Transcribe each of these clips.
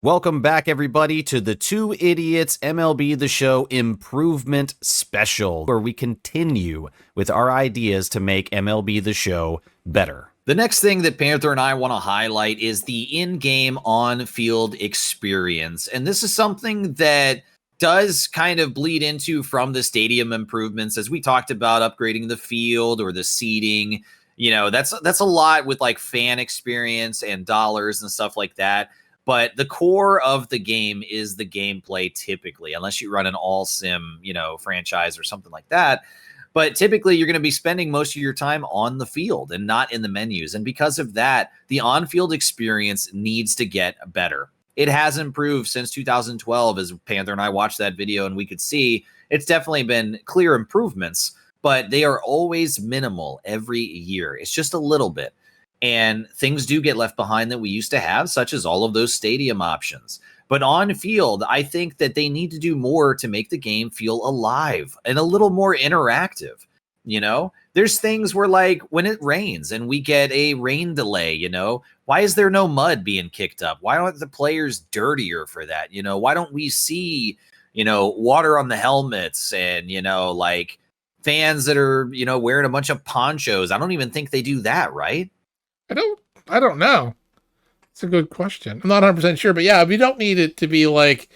Welcome back, everybody, to the Two Idiots MLB The Show Improvement Special, where we continue with our ideas to make MLB The Show better. The next thing that Panther and I want to highlight is the in-game on-field experience. And this is something that does kind of bleed into from the stadium improvements, as we talked about upgrading the field or the seating. You know, that's a lot with like fan experience and dollars and stuff like that. But the core of the game is the gameplay typically, unless you run an all-sim, franchise or something like that. But typically, you're going to be spending most of your time on the field and not in the menus. And because of that, the on-field experience needs to get better. It has improved since 2012, as Panther and I watched that video, and we could see it's definitely been clear improvements, but they are always minimal every year. It's just a little bit. And things do get left behind that we used to have, such as all of those stadium options. But on field, I think that they need to do more to make the game feel alive and a little more interactive. There's things where, like, when it rains and we get a rain delay, why is there no mud being kicked up? Why aren't the players dirtier for that? Why don't we see, water on the helmets and, like fans that are, wearing a bunch of ponchos? I don't even think they do that, right? I don't know. It's a good question. I'm not 100% sure, but yeah, we don't need it to be like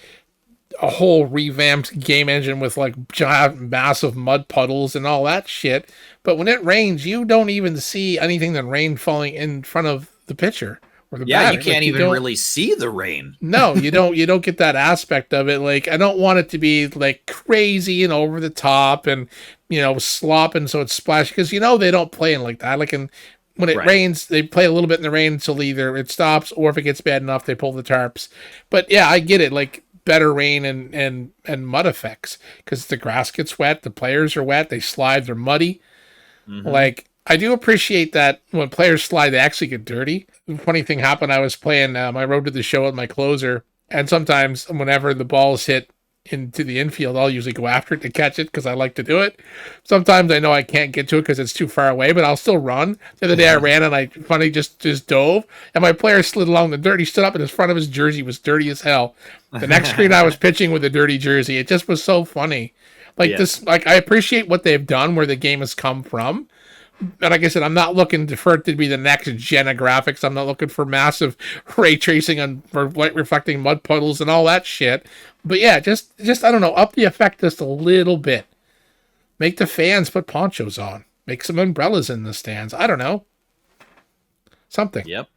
a whole revamped game engine with like giant, massive mud puddles and all that shit. But when it rains, you don't even see anything than rain falling in front of the pitcher or the batter. You can't even really see the rain. No, you don't. You don't get that aspect of it. Like, I don't want it to be like crazy and over the top and slopping so it's splashy, because they don't play in like that. Like when it rains, they play a little bit in the rain until either it stops or if it gets bad enough, they pull the tarps. But yeah, I get it. Like better rain and mud effects, because the grass gets wet, the players are wet, they slide, they're muddy. Mm-hmm. Like, I do appreciate that when players slide, they actually get dirty. The funny thing happened, I was playing my Road to the Show with my closer, and sometimes whenever the balls hit into the infield, I'll usually go after it to catch it because I like to do it. Sometimes I know I can't get to it because it's too far away, but I'll still run. The other day I ran and I just dove, and my player slid along the dirt. He stood up and his front of his jersey was dirty as hell. The next screen I was pitching with a dirty jersey. It just was so funny. I appreciate what they've done, where the game has come from. And like I said, I'm not looking for it to be the next gen of graphics. I'm not looking for massive ray tracing and for light reflecting mud puddles and all that shit. But yeah, just I don't know, up the effect just a little bit. Make the fans put ponchos on. Make some umbrellas in the stands. I don't know. Something. Yep.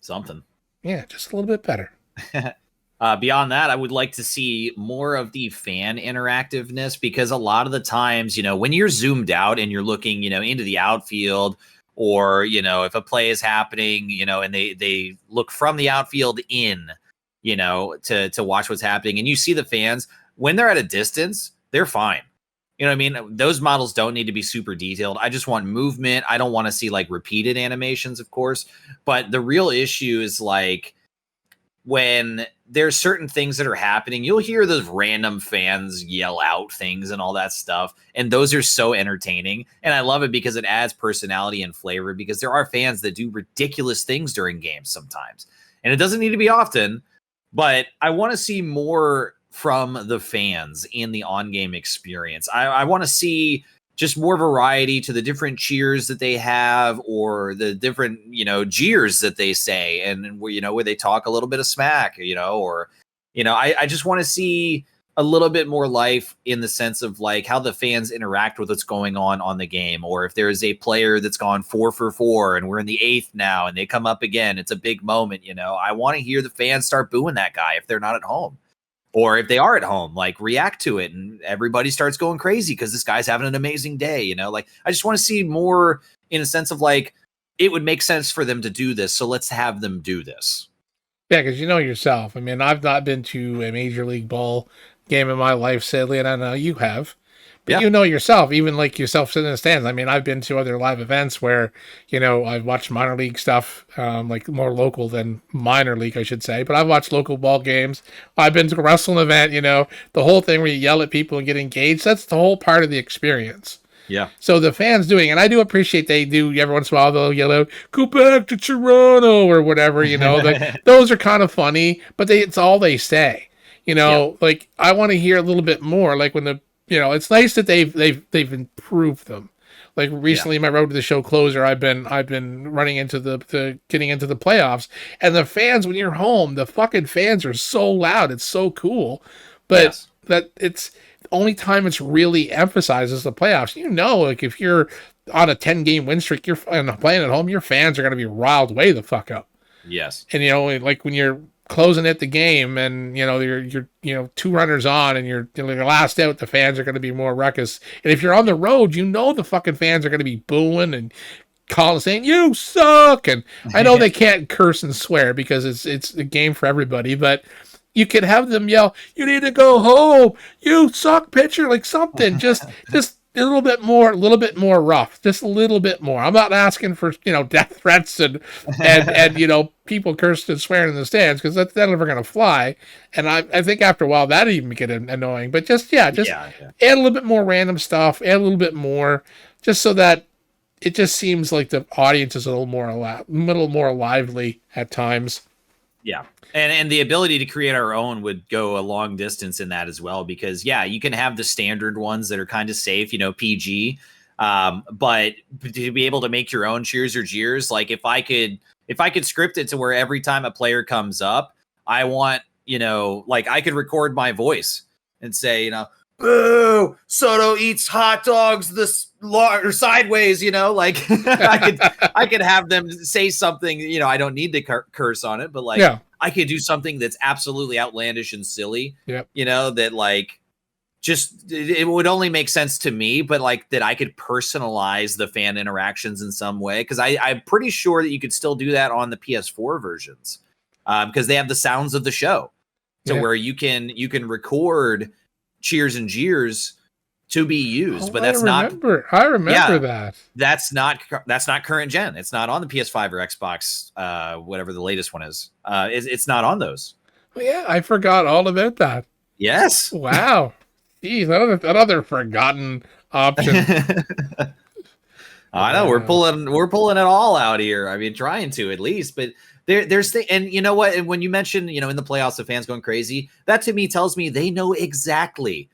Something. Yeah, just a little bit better. Beyond that, I would like to see more of the fan interactiveness, because a lot of the times, when you're zoomed out and you're looking, into the outfield, or, if a play is happening, and they look from the outfield in, to watch what's happening, and you see the fans, when they're at a distance, they're fine. You know what I mean? Those models don't need to be super detailed. I just want movement. I don't want to see like repeated animations, of course. But the real issue is like, when there's certain things that are happening, you'll hear those random fans yell out things and all that stuff. And those are so entertaining. And I love it because it adds personality and flavor, because there are fans that do ridiculous things during games sometimes. And it doesn't need to be often, but I want to see more from the fans in the on-game experience. I want to see just more variety to the different cheers that they have, or the different, jeers that they say, and where they talk a little bit of smack, I just want to see a little bit more life in the sense of like how the fans interact with what's going on the game. Or if there's a player that's gone 4 for 4 and we're in the 8th now and they come up again, it's a big moment. I want to hear the fans start booing that guy if they're not at home. Or if they are at home, like react to it and everybody starts going crazy because this guy's having an amazing day. Like, I just want to see more in a sense of like, it would make sense for them to do this, so let's have them do this. Yeah, because yourself. I mean, I've not been to a Major League Ball game in my life, sadly, and I know you have. But yourself, even like yourself sitting in the stands. I mean, I've been to other live events where, I've watched minor league stuff, like more local than minor league, I should say. But I've watched local ball games. I've been to a wrestling event, the whole thing where you yell at people and get engaged. That's the whole part of the experience. Yeah. So the fans doing, and I do appreciate they do every once in a while they'll yell out, "Go back to Toronto" or whatever, those are kind of funny, but it's all they say. Yep. Like I want to hear a little bit more. Like when it's nice that they've improved them. Like recently, my Road to the Show closer, I've been running into getting into the playoffs, and the fans when you're home, the fucking fans are so loud. It's so cool, but Yes. that it's the only time it's really emphasized is the playoffs. Like if you're on a 10-game win streak, you're playing at home, your fans are going to be riled way the fuck up. Yes. And like when you're closing at the game and you're 2 runners on and you're last out, the fans are going to be more ruckus. And if you're on the road, the fucking fans are going to be booing and calling, saying you suck. And I know they can't curse and swear because it's a game for everybody, but you can have them yell, "You need to go home, you suck pitcher," like something just a little bit more rough, just a little bit more. I'm not asking for death threats and people cursing and swearing in the stands, because that's never going to fly. And I think after a while that even get annoying. But just add a little bit more random stuff, add a little bit more, just so that it just seems like the audience is a little more lively at times. Yeah. And the ability to create our own would go a long distance in that as well, because you can have the standard ones that are kind of safe, PG. But to be able to make your own cheers or jeers, like if I could script it to where every time a player comes up, I want, like I could record my voice and say, "Boo, Soto eats hot dogs or sideways," like I could have them say something, I don't need to curse on it, but like I could do something that's absolutely outlandish and silly, that like just it would only make sense to me, but like that I could personalize the fan interactions in some way, because I'm pretty sure that you could still do that on the PS4 versions, because they have the sounds of the show, to where you can record cheers and jeers to be used, but that's I remember that. That's not current gen. It's not on the PS5 or Xbox, whatever the latest one is. It's not on those. Well, yeah, I forgot all about that. Yes. Wow. Geez, that other forgotten option. I know we're pulling it all out here. I mean, trying to at least, but there's and you know what? And when you mentioned, in the playoffs, the fans going crazy, that to me tells me they know exactly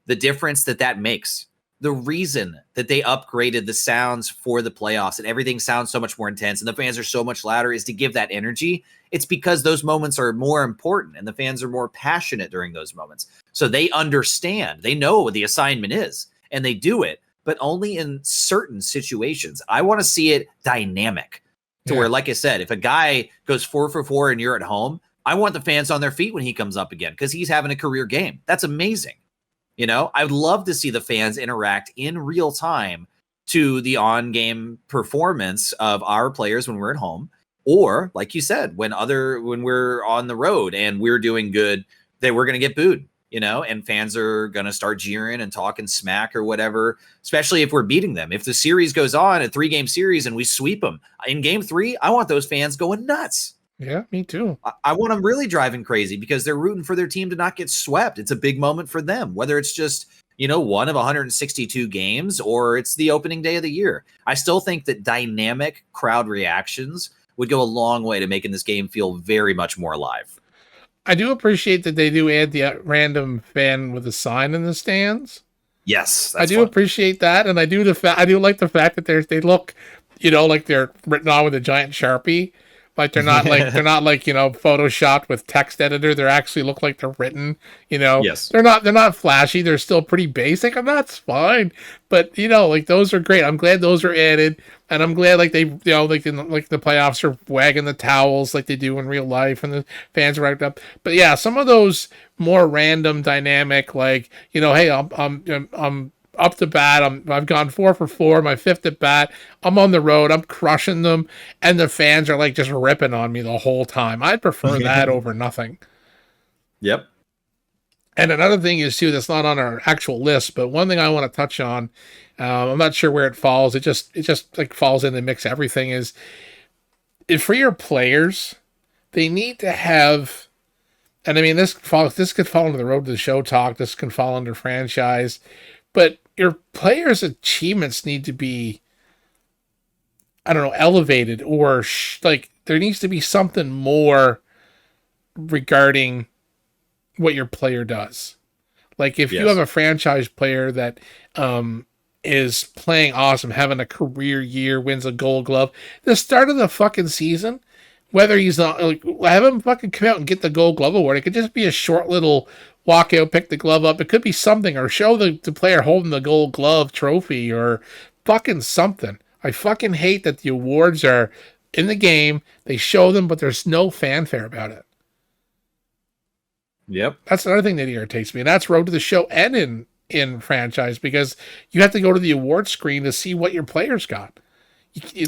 the difference that makes. The reason that they upgraded the sounds for the playoffs and everything sounds so much more intense and the fans are so much louder is to give that energy. It's because those moments are more important and the fans are more passionate during those moments. So they understand, they know what the assignment is, and they do it, but only in certain situations. I want to see it dynamic to where, like I said, if a guy goes 4 for 4 and you're at home, I want the fans on their feet when he comes up again, because he's having a career game. That's amazing. I would love to see the fans interact in real time to the on-game performance of our players when we're at home, or like you said, when we're on the road and we're doing good, that we're going to get booed, and fans are going to start jeering and talking smack or whatever, especially if we're beating them. If the series goes on, a 3-game series, and we sweep them in game 3, I want those fans going nuts. Yeah, me too. I want them really driving crazy because they're rooting for their team to not get swept. It's a big moment for them, whether it's just, one of 162 games or it's the opening day of the year. I still think that dynamic crowd reactions would go a long way to making this game feel very much more alive. I do appreciate that they do add the random fan with a sign in the stands. Yes, I do appreciate that, and I do like the fact that they look, like they're written on with a giant Sharpie. Like they're not photoshopped with text editor. They actually look like they're written. Yes. They're not flashy. They're still pretty basic, and that's fine. But like those are great. I'm glad those are added, and I'm glad like they like the playoffs are wagging the towels like they do in real life, and the fans are racked up. But yeah, some of those more random dynamic, like hey, I'm up to bat. I've gone 4 for 4, my 5th at bat. I'm on the road. I'm crushing them, and the fans are like just ripping on me the whole time. I'd prefer that over nothing. Yep. And another thing is too, that's not on our actual list, but one thing I want to touch on, I'm not sure where it falls. It just like falls in the mix. Everything is for your players. They need to have, and I mean this could fall under the Road to the Show talk. This can fall under franchise. but your players' achievements need to be, I don't know, elevated, or like there needs to be something more regarding what your player does. Like if you have a franchise player that is playing awesome, having a career year, wins a Gold Glove, the start of the fucking season, whether he's not, like, have him fucking come out and get the Gold Glove award. It could just be a short little walk out, pick the glove up. It could be something, or show the player holding the Gold Glove trophy, or fucking something. I fucking hate that the awards are in the game. They show them, but there's no fanfare about it. Yep. That's another thing that irritates me. And that's Road to the Show and in franchise, because you have to go to the award screen to see what your players got.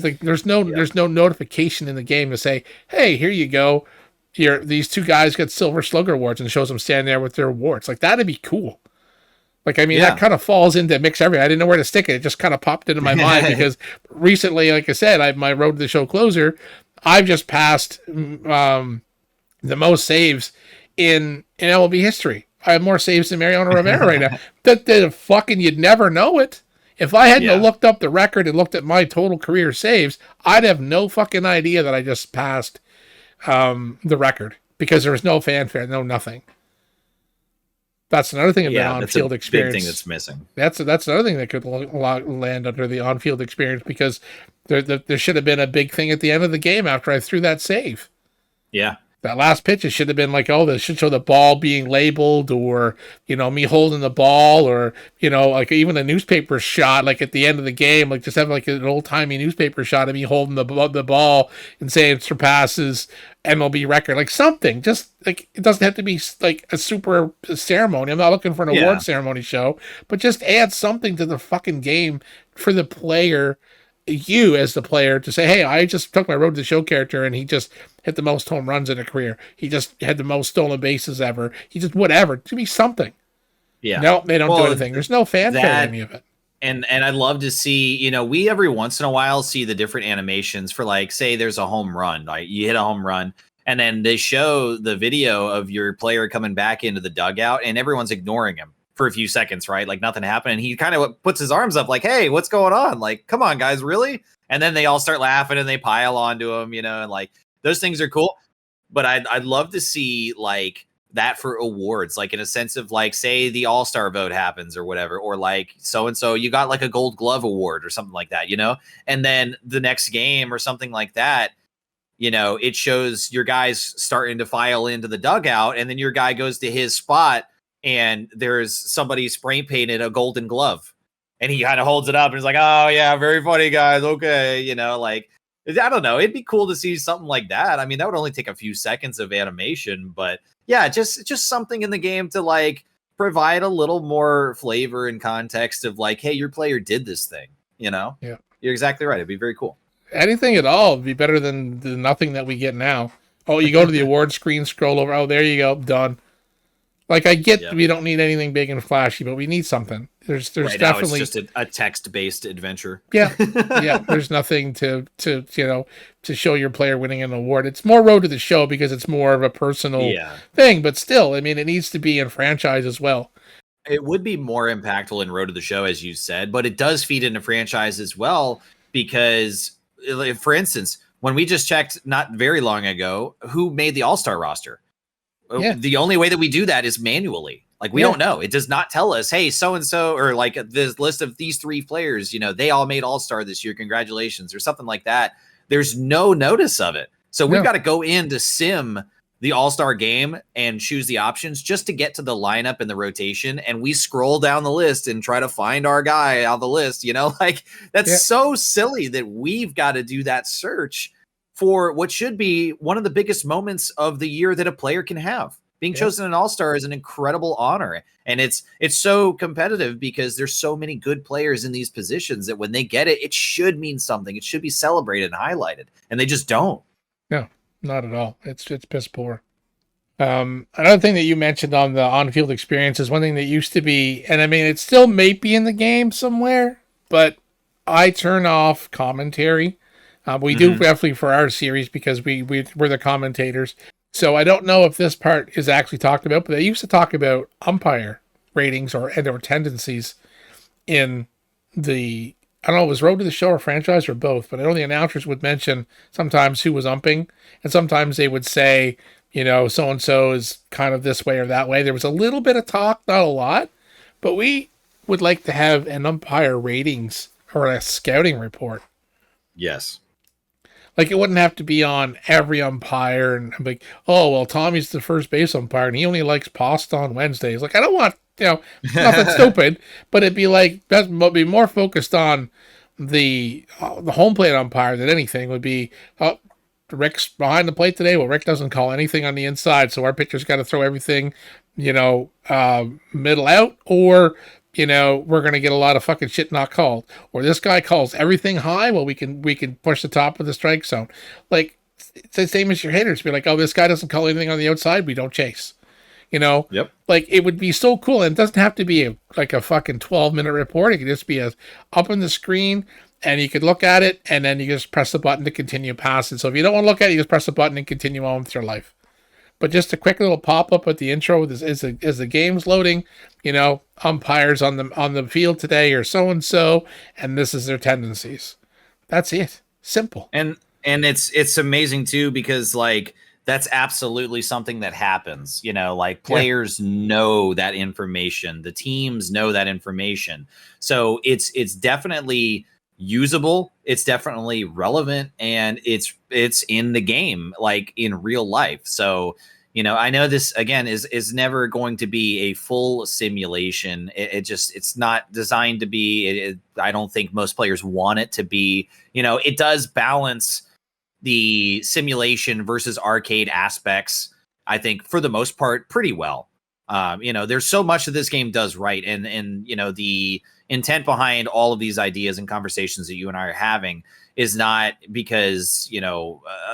Like there's no notification in the game to say, hey, here you go. These two guys got Silver Slugger awards, and shows them standing there with their awards. Like that'd be cool. Like, I mean, that kind of falls into mix everything. I didn't know where to stick it. It just kind of popped into my mind because recently, like I said, my Road to the Show closer, I've just passed the most saves in MLB history. I have more saves than Mariano Rivera right now. That fucking, you'd never know it. If I hadn't looked up the record and looked at my total career saves, I'd have no fucking idea that I just passed the record, because there was no fanfare, no nothing. That's another thing about on-field experience. Big thing that's missing. That's another thing that could land under the on-field experience, because there should have been a big thing at the end of the game after I threw that save. Yeah. That last pitch, it should have been like, oh, this should show the ball being labeled, or, you know, me holding the ball, or, you know, like even a newspaper shot, like at the end of the game, like just have like an old-timey newspaper shot of me holding the ball and saying it surpasses MLB record, like something. Just like, it doesn't have to be like a super ceremony. I'm not looking for an award ceremony show, but just add something to the fucking game for the player, you as the player, to say, hey, I just took my Road to the Show character and he just hit the most home runs in a career. He just had the most stolen bases ever. He just whatever. To be something. Yeah. No, they don't do anything. There's no fanfare in any of it. And I'd love to see, you know, we every once in a while see the different animations for, like, say there's a home run, like you hit a home run, and then they show the video of your player coming back into the dugout and everyone's ignoring him for a few seconds, right? Like nothing happened. And he kind of puts his arms up like, hey, what's going on? Like, come on, guys, really? And then they all start laughing and they pile onto him, you know, and like those things are cool. But I'd love to see like that for awards, like in a sense of like, say the All-Star vote happens or whatever, or like so-and-so, you got like a Gold Glove award or something like that, you know? And then the next game or something like that, you know, it shows your guys starting to file into the dugout, and then your guy goes to his spot and there's somebody spray painted a Golden Glove, and he kind of holds it up and he's like, oh yeah, very funny, guys. Okay. You know, like, I don't know. It'd be cool to see something like that. I mean, that would only take a few seconds of animation, but yeah, just something in the game to like provide a little more flavor and context of like, hey, your player did this thing, you know? Yeah. You're exactly right. It'd be very cool. Anything at all would be better than the nothing that we get now. Oh, you go to the award screen, scroll over. Oh, there you go. Done. Like, I get we don't need anything big and flashy, but we need something. There's right definitely now it's just a text-based adventure. Yeah. Yeah. There's nothing to you know, to show your player winning an award. It's more Road to the Show because it's more of a personal thing, but still, I mean, it needs to be in franchise as well. It would be more impactful in Road to the Show, as you said, but it does feed into franchise as well, because, for instance, when we just checked not very long ago, who made the All-Star roster? Yeah. The only way that we do that is manually. Like, we don't know. It does not tell us, hey, so-and-so, or like this list of these three players, you know, they all made All-Star this year. Congratulations, or something like that. There's no notice of it. So we've got to go in to sim the All-Star game and choose the options just to get to the lineup and the rotation. And we scroll down the list and try to find our guy on the list, you know, like that's so silly that we've got to do that search for what should be one of the biggest moments of the year that a player can have. Being chosen an All-Star is an incredible honor. And it's so competitive because there's so many good players in these positions that when they get it, it should mean something. It should be celebrated and highlighted. And they just don't. No, not at all. It's piss poor. Another thing that you mentioned on the on-field experience is one thing that used to be, and I mean, it still may be in the game somewhere, but I turn off commentary. We do definitely for our series because we're the commentators. So I don't know if this part is actually talked about, but they used to talk about umpire ratings or tendencies. in the, I don't know, it was Road to the Show or franchise or both, but I know the announcers would mention sometimes who was umping, and sometimes they would say, so and so is kind of this way or that way. There was a little bit of talk, not a lot, but we would like to have an umpire ratings or a scouting report. Yes. Like, it wouldn't have to be on every umpire and I'm like, oh, well, Tommy's the first base umpire and he only likes pasta on Wednesdays. Like, I don't want, nothing stupid, but it'd be like, that would be more focused on the home plate umpire than anything. Would be, Rick's behind the plate today. Well, Rick doesn't call anything on the inside, so our pitcher's got to throw everything, middle out, or we're gonna get a lot of fucking shit not called. Or this guy calls everything high. Well, we can push the top of the strike zone. Like, it's the same as your hitters. Be like, oh, this guy doesn't call anything on the outside. We don't chase. Yep. Like, it would be so cool, and it doesn't have to be a fucking 12-minute report. It could just be up on the screen. And you could look at it, and then you just press the button to continue past it. So if you don't want to look at it, you just press the button and continue on with your life. But just a quick little pop-up at the intro as the game's loading, umpires on the field today are so-and-so, and this is their tendencies. That's it. Simple. And it's amazing, too, because, like, that's absolutely something that happens. Players know that information. The teams know that information. So it's definitely usable, it's definitely relevant, and it's in the game, like in real life. So I know this again is never going to be a full simulation. It's not designed to be. I don't think most players want it to be. It does balance the simulation versus arcade aspects, I think, for the most part, pretty well. There's so much that this game does right, and the intent behind all of these ideas and conversations that you and I are having is not because,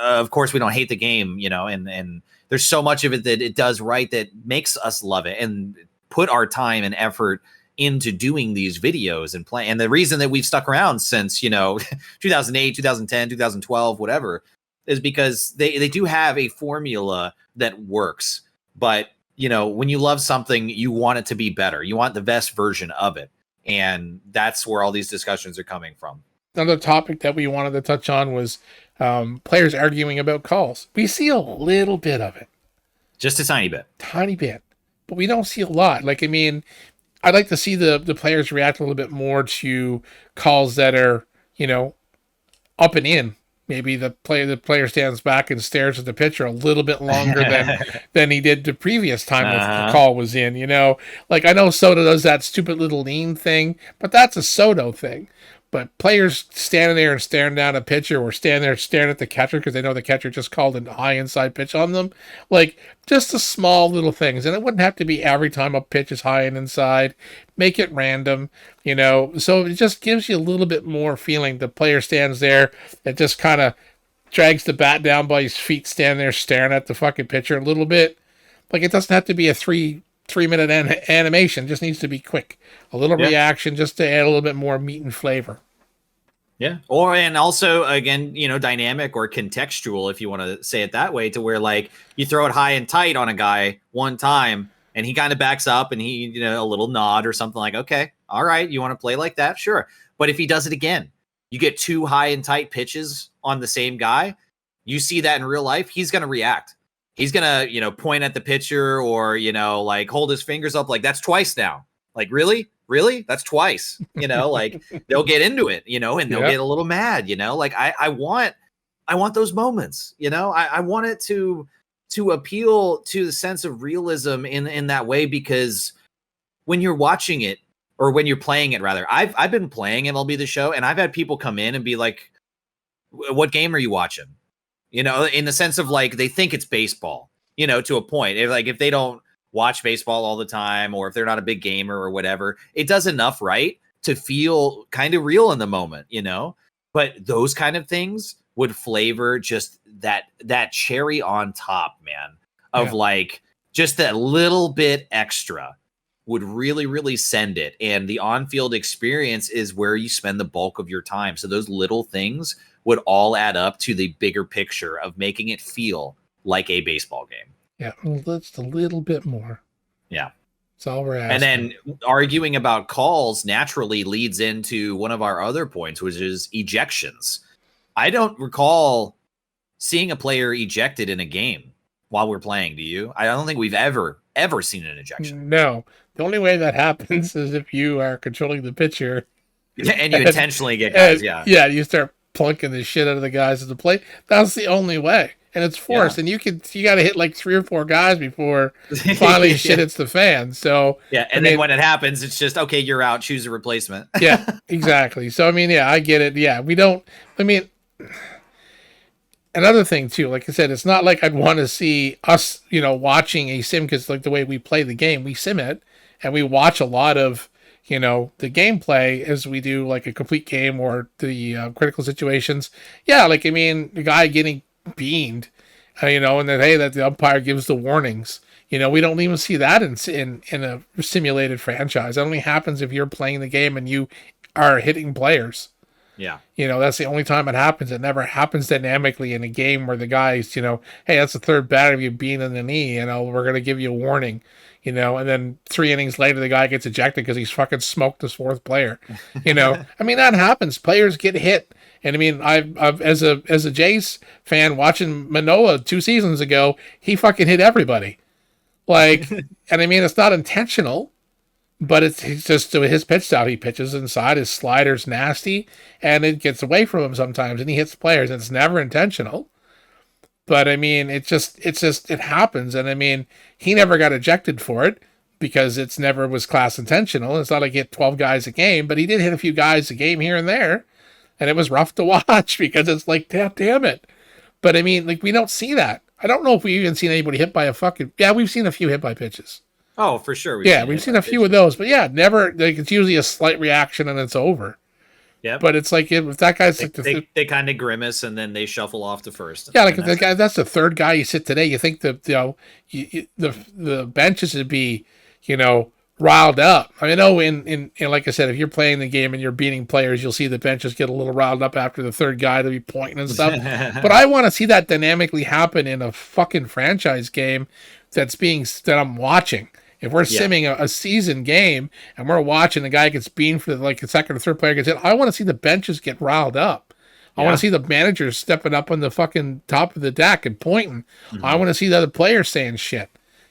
of course we don't hate the game, and there's so much of it that it does right that makes us love it and put our time and effort into doing these videos and play. And the reason that we've stuck around since, 2008, 2010, 2012, whatever, is because they do have a formula that works. But, when you love something, you want it to be better. You want the best version of it. And that's where all these discussions are coming from. Another topic that we wanted to touch on was players arguing about calls. We see a little bit of it. Just a tiny bit. Tiny bit. But we don't see a lot. Like, I mean, I'd like to see the players react a little bit more to calls that are, up and in. Maybe the player stands back and stares at the pitcher a little bit longer than he did the previous time the call was in, Like, I know Soto does that stupid little lean thing, but that's a Soto thing. But players standing there and staring down a pitcher or standing there staring at the catcher because they know the catcher just called a high inside pitch on them. Like, just the small little things. And it wouldn't have to be every time a pitch is high and inside. Make it random, So it just gives you a little bit more feeling. The player stands there and just kind of drags the bat down by his feet, standing there staring at the fucking pitcher a little bit. Like, it doesn't have to be a 3-minute animation. Just needs to be quick. A little reaction just to add a little bit more meat and flavor. Yeah. And also, again, dynamic or contextual, if you want to say it that way, to where, like, you throw it high and tight on a guy one time and he kind of backs up and he, a little nod or something, like, okay, all right, you want to play like that? Sure. But if he does it again, you get 2 high and tight pitches on the same guy. You see that in real life, he's going to react. He's going to, point at the pitcher or, like, hold his fingers up, like, that's twice now. Like, really? That's twice, like, they'll get into it, and they'll get a little mad, like, I want those moments, I want it to appeal to the sense of realism in that way, because when you're watching it, or when you're playing it, rather, I've been playing MLB The Show, and I've had people come in and be like, what game are you watching? In the sense of, like, they think it's baseball, to a point. If they don't watch baseball all the time, or if they're not a big gamer or whatever, it does enough right to feel kind of real in the moment, but those kind of things would flavor just that cherry on top, man, of like just that little bit extra would really, really send it. And the on-field experience is where you spend the bulk of your time. So those little things would all add up to the bigger picture of making it feel like a baseball game. Yeah, just a little bit more. Yeah. That's all we're asking. And then arguing about calls naturally leads into one of our other points, which is ejections. I don't recall seeing a player ejected in a game while we're playing. Do you? I don't think we've ever seen an ejection. No. The only way that happens is if you are controlling the pitcher. And you intentionally get guys, yeah. Yeah, you start plunking the shit out of the guys at the plate. That's the only way. And it's forced. Yeah. And you got to hit like 3 or 4 guys before finally shit hits the fan. So yeah, and then when it happens, it's just, okay, you're out, choose a replacement. Yeah, exactly. So I mean, yeah, I get it. Yeah, we don't. I mean, another thing too, like I said, it's not like I'd want to see us, watching a sim, because like the way we play the game, we sim it and we watch a lot of the gameplay as we do like a complete game or the critical situations. Yeah, like I mean, the guy getting beamed, and then that the umpire gives the warnings. We don't even see that in a simulated franchise. It only happens if you're playing the game and you are hitting players. Yeah. That's the only time it happens. It never happens dynamically in a game where the guy's, hey, that's the third batter of you being in the knee, we're going to give you a warning, and then 3 innings later, the guy gets ejected because he's fucking smoked his 4th player. I mean, that happens. Players get hit. And I mean, I've as a Jays fan watching Manoah 2 seasons ago, he fucking hit everybody. Like, and I mean, it's not intentional. But it's just his pitch style. He pitches inside. His slider's nasty, and it gets away from him sometimes, and he hits players. And it's never intentional. But I mean, it happens. And I mean, he never got ejected for it because it's never was class intentional. It's not like he hit 12 guys a game, but he did hit a few guys a game here and there, and it was rough to watch because it's like, damn it. But I mean, like, we don't see that. I don't know if we've even seen anybody hit by a fucking. Yeah, we've seen a few hit by pitches. Oh, for sure. We've seen a few of those, but yeah, never. Like, it's usually a slight reaction and it's over. Yeah, but it's like if that guy's they kind of grimace and then they shuffle off to first. Yeah, like if the guy that's the 3rd guy you sit today, you think that the benches would be riled up. I know in like I said, if you're playing the game and you're beating players, you'll see the benches get a little riled up after the 3rd guy to be pointing and stuff. But I want to see that dynamically happen in a fucking franchise game that I'm watching. If we're simming a season game and we're watching the guy gets beamed for like the 2nd or 3rd player gets hit, I want to see the benches get riled up. I want to see the managers stepping up on the fucking top of the deck and pointing. Mm-hmm. I want to see the other players saying shit.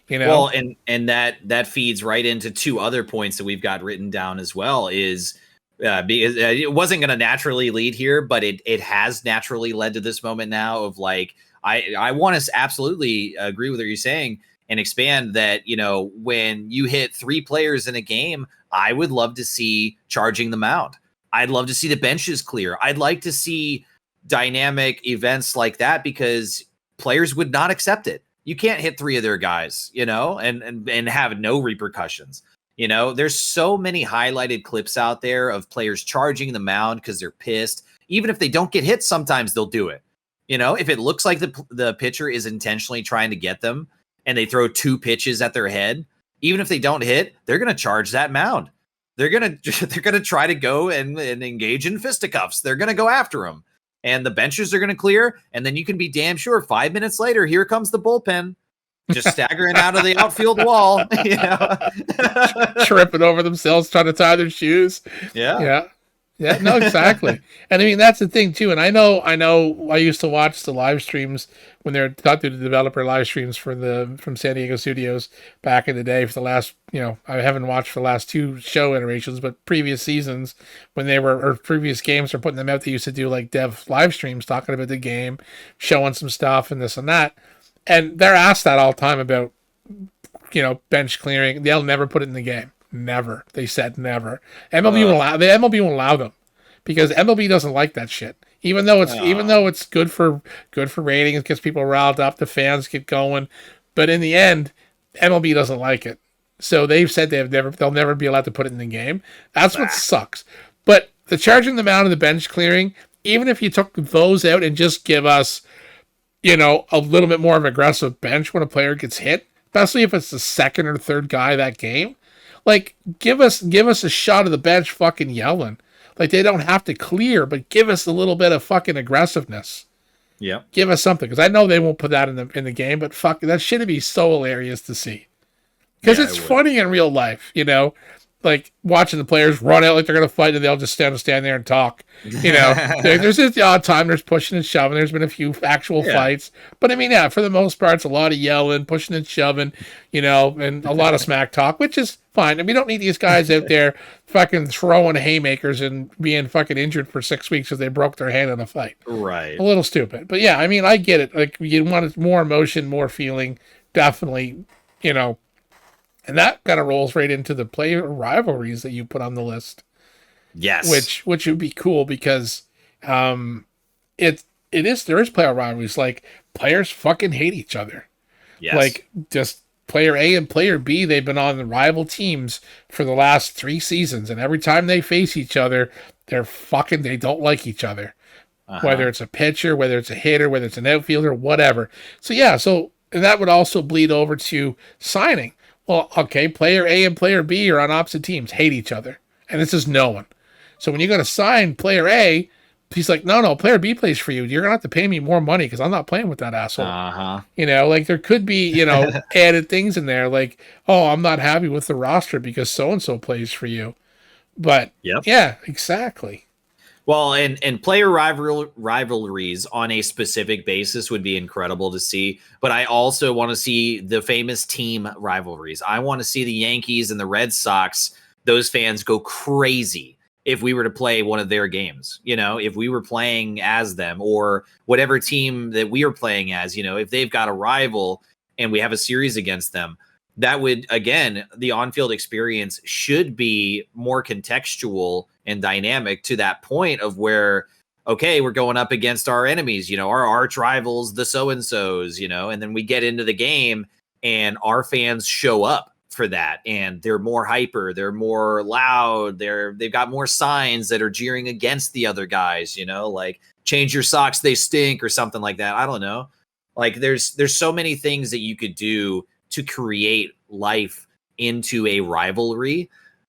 Well, and that feeds right into 2 other points that we've got written down as well. Is because it wasn't going to naturally lead here, but it has naturally led to this moment now of like I want to absolutely agree with what you're saying. And expand that, when you hit 3 players in a game, I would love to see charging the mound. I'd love to see the benches clear. I'd like to see dynamic events like that because players would not accept it. You can't hit 3 of their guys, and have no repercussions. There's so many highlighted clips out there of players charging the mound because they're pissed. Even if they don't get hit, sometimes they'll do it. If it looks like the pitcher is intentionally trying to get them, and they throw 2 pitches at their head, even if they don't hit, they're going to charge that mound. They're going to try to go and engage in fisticuffs. They're going to go after them, and the benches are going to clear. And then you can be damn sure 5 minutes later, here comes the bullpen, just staggering out of the outfield wall, tripping over themselves, trying to tie their shoes. Yeah. Yeah, no, exactly. And I mean, that's the thing too. And I know I used to watch the live streams when they were taught to the developer live streams from San Diego studios back in the day for the last, I haven't watched for the last 2 show iterations, but previous seasons when they were, or previous games are putting them out, they used to do like dev live streams talking about the game, showing some stuff and this and that. And they're asked that all the time about, bench clearing. They'll never put it in the game. Never. They said never. MLB won't allow them because MLB doesn't like that shit. Even though it's good for ratings, gets people riled up, the fans get going, but in the end, MLB doesn't like it. So they've said they'll never be allowed to put it in the game. That's what sucks. But the charging them out of the bench clearing, even if you took those out and just give us, a little bit more of an aggressive bench when a player gets hit, especially if it's the 2nd or 3rd guy that game. Like, give us a shot of the bench fucking yelling. Like, they don't have to clear, but give us a little bit of fucking aggressiveness. Yeah. Give us something. Because I know they won't put that in the game, but fuck, that shit would be so hilarious to see. Because it's funny in real life, like watching the players run out like they're going to fight and they'll just stand there and talk. There's just the odd time there's pushing and shoving. There's been a few actual fights. But I mean, for the most part, it's a lot of yelling, pushing and shoving, and a lot of smack talk, which is fine. And we don't need these guys out there fucking throwing haymakers and being fucking injured for 6 weeks because they broke their hand in a fight. Right. A little stupid. But yeah, I mean, I get it. Like, you want more emotion, more feeling. Definitely, And that kind of rolls right into the player rivalries that you put on the list. Yes. Which would be cool because there is player rivalries. Like, players fucking hate each other. Yes. Like, just player A and player B, they've been on the rival teams for the last 3 seasons, and every time they face each other, they don't like each other. Whether it's a pitcher, whether it's a hitter, whether it's an outfielder, whatever. So yeah, and that would also bleed over to signing. Well, okay, player A and player B are on opposite teams, hate each other. And this is known. So when you're going to sign player A, he's like, no, player B plays for you. You're going to have to pay me more money because I'm not playing with that asshole. Like there could be, added things in there like, oh, I'm not happy with the roster because so-and-so plays for you. But yeah, exactly. Well, and player rivalries on a specific basis would be incredible to see. But I also want to see the famous team rivalries. I want to see the Yankees and the Red Sox, those fans go crazy if we were to play one of their games. If we were playing as them or whatever team that we are playing as, if they've got a rival and we have a series against them, that would, again, the on-field experience should be more contextual and dynamic to that point of where, okay, we're going up against our enemies, our arch rivals, the so-and-sos, and then we get into the game and our fans show up for that. And they're more hyper, they're more loud, they've got more signs that are jeering against the other guys, like change your socks, they stink or something like that. I don't know. Like there's so many things that you could do to create life into a rivalry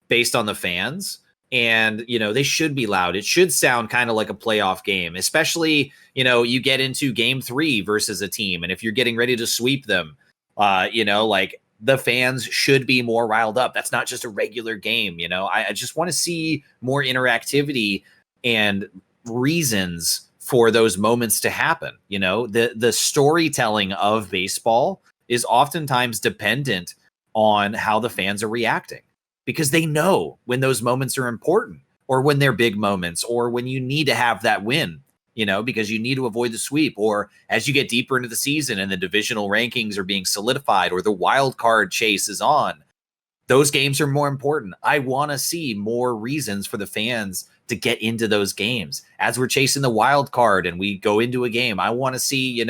based on the fans. And, they should be loud. It should sound kind of like a playoff game, especially, you get into game 3 versus a team. And if you're getting ready to sweep them, like the fans should be more riled up. That's not just a regular game. I just want to see more interactivity and reasons for those moments to happen. The storytelling of baseball is oftentimes dependent on how the fans are reacting because they know when those moments are important or when they're big moments or when you need to have that win, because you need to avoid the sweep or as you get deeper into the season and the divisional rankings are being solidified or the wild card chase is on. Those games are more important. I want to see more reasons for the fans to get into those games as we're chasing the wild card and we go into a game. I want to see,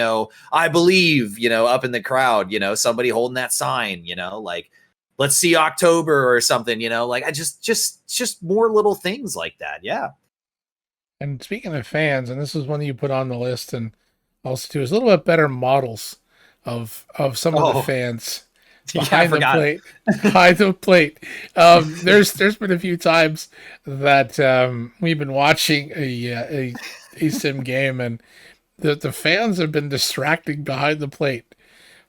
I believe, up in the crowd, somebody holding that sign, like let's see October or something, like I just more little things like that. Yeah. And speaking of fans, and this is one you put on the list and also too, is a little bit better models of some of the fans. Behind the plate. There's been a few times that we've been watching a sim game and the fans have been distracting behind the plate.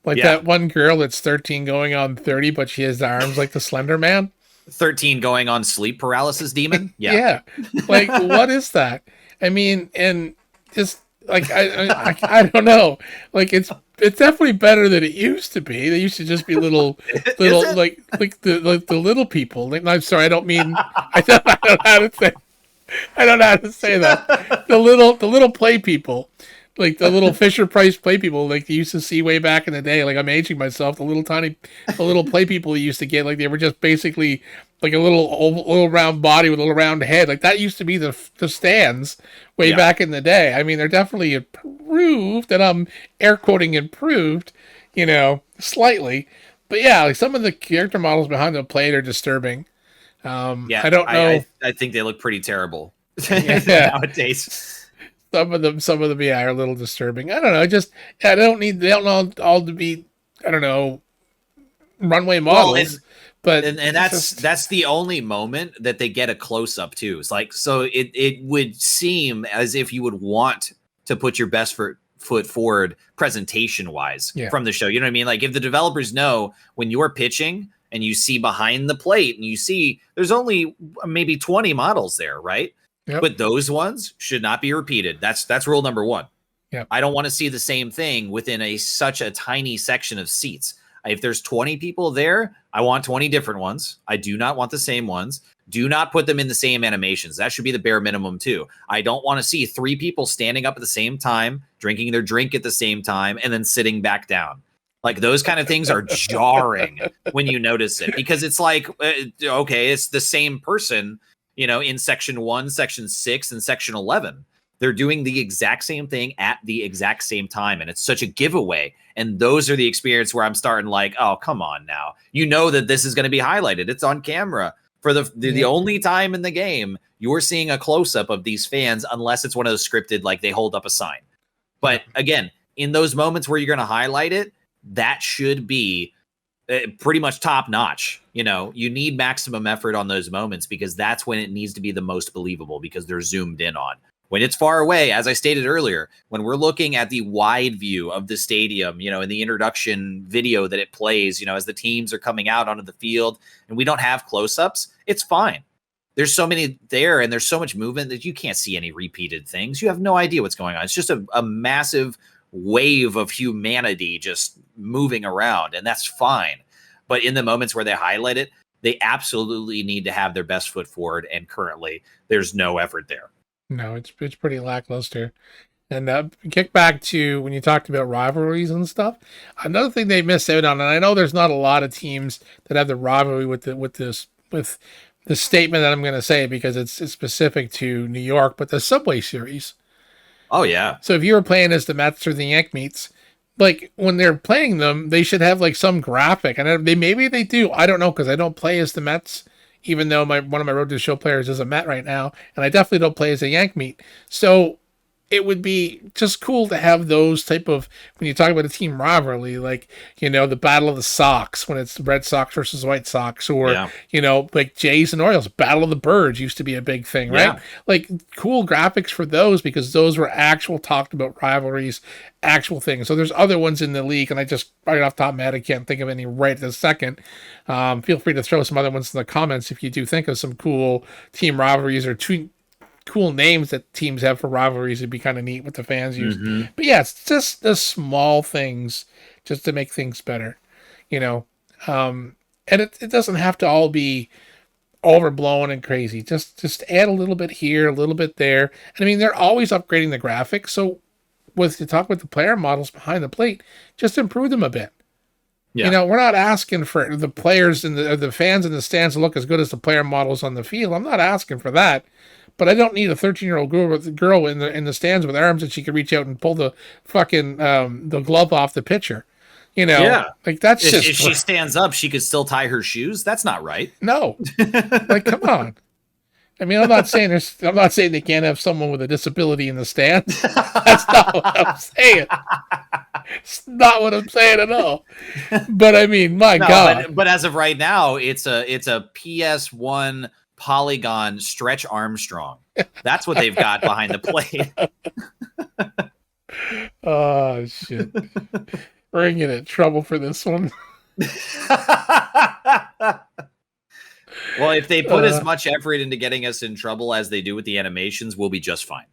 Like that one girl that's 13 going on 30, but she has the arms like the Slender Man. 13 going on sleep paralysis demon. Yeah. Like, what is that? I mean, and just like I don't know. Like it's definitely better than it used to be. They used to just be little like the little people. Like, I'm sorry, I don't mean I don't know how to say that. The little play people. Like the little Fisher Price play people like you used to see way back in the day. Like I'm aging myself. The little play people you used to get, like they were just basically like a little round body with a little round head. Like that used to be the stands way back in the day. I mean, they're definitely improved, and I'm air quoting improved, slightly. But yeah, like some of the character models behind the plate are disturbing. I don't know. I think they look pretty terrible nowadays. Some of them, are a little disturbing. I don't know. They don't all to be, I don't know, runway models. But that's the only moment that they get a close up too. It's like, so it would seem as if you would want to put your best foot forward presentation wise from the show. You know what I mean? Like if the developers know when you're pitching and you see behind the plate and you see there's only maybe 20 models there, right? Yep. But those ones should not be repeated. That's rule number one. Yep. I don't want to see the same thing within such a tiny section of seats. If there's 20 people there, I want 20 different ones. I do not want the same ones. Do not put them in the same animations. That should be the bare minimum too. I don't want to see 3 people standing up at the same time, drinking their drink at the same time, and then sitting back down. Like those kind of things are jarring when you notice it, because it's like, okay, it's the same person, in section 1, section 6, and section 11. They're doing the exact same thing at the exact same time. And it's such a giveaway. And those are the experience where I'm starting like, oh, come on now. You know that this is going to be highlighted. It's on camera. For the only time in the game, you're seeing a close-up of these fans, unless it's one of those scripted, like they hold up a sign. But again, in those moments where you're going to highlight it, that should be pretty much top-notch. You need maximum effort on those moments, because that's when it needs to be the most believable, because they're zoomed in on. When it's far away, as I stated earlier, when we're looking at the wide view of the stadium, in the introduction video that it plays, as the teams are coming out onto the field and we don't have close-ups, it's fine. There's so many there and there's so much movement that you can't see any repeated things. You have no idea what's going on. It's just a massive wave of humanity just moving around, and that's fine. But in the moments where they highlight it, they absolutely need to have their best foot forward, and currently there's no effort there. No, it's pretty lackluster. And kick back to when you talked about rivalries and stuff. Another thing they miss out on, and I know there's not a lot of teams that have the rivalry with the statement that I'm going to say, because it's specific to New York, but the Subway Series. Oh yeah. So if you were playing as the Mets or the Yankees, like when they're playing them, they should have like some graphic, and maybe they do. I don't know, because I don't play as the Mets. Even though one of my Road to the Show players is a Met right now, and I definitely don't play as a Yank meat. So it would be just cool to have those type of, when you talk about a team rivalry, like, the Battle of the Sox, when it's the Red Sox versus White Sox, or, like Jays and Orioles, Battle of the Birds used to be a big thing, right? Yeah. Like cool graphics for those, because those were actual talked about rivalries, actual things. So there's other ones in the league, and I just, right off the top of my head, I can't think of any right this second. Feel free to throw some other ones in the comments if you do think of some cool team rivalries or cool names that teams have for rivalries. It'd be kind of neat what the fans use. But yeah, it's just the small things just to make things better, and it doesn't have to all be overblown and crazy. Just add a little bit here, a little bit there. And I mean, they're always upgrading the graphics. So you talk with the player models behind the plate, just improve them a bit. Yeah. We're not asking for the players and the fans in the stands to look as good as the player models on the field. I'm not asking for that. But I don't need a 13-year-old girl in the stands with arms that she could reach out and pull the fucking the glove off the pitcher. Yeah. Like that's if, just. If she stands up, she could still tie her shoes. That's not right. No, like come on. I mean, I'm not saying they can't have someone with a disability in the stands. That's not what I'm saying. It's not what I'm saying at all. But I mean, my God. But as of right now, it's a PS1 polygon Stretch Armstrong. That's what they've got behind the plate. Oh shit. We're gonna get in trouble for this one. Well, if they put as much effort into getting us in trouble as they do with the animations, we'll be just fine.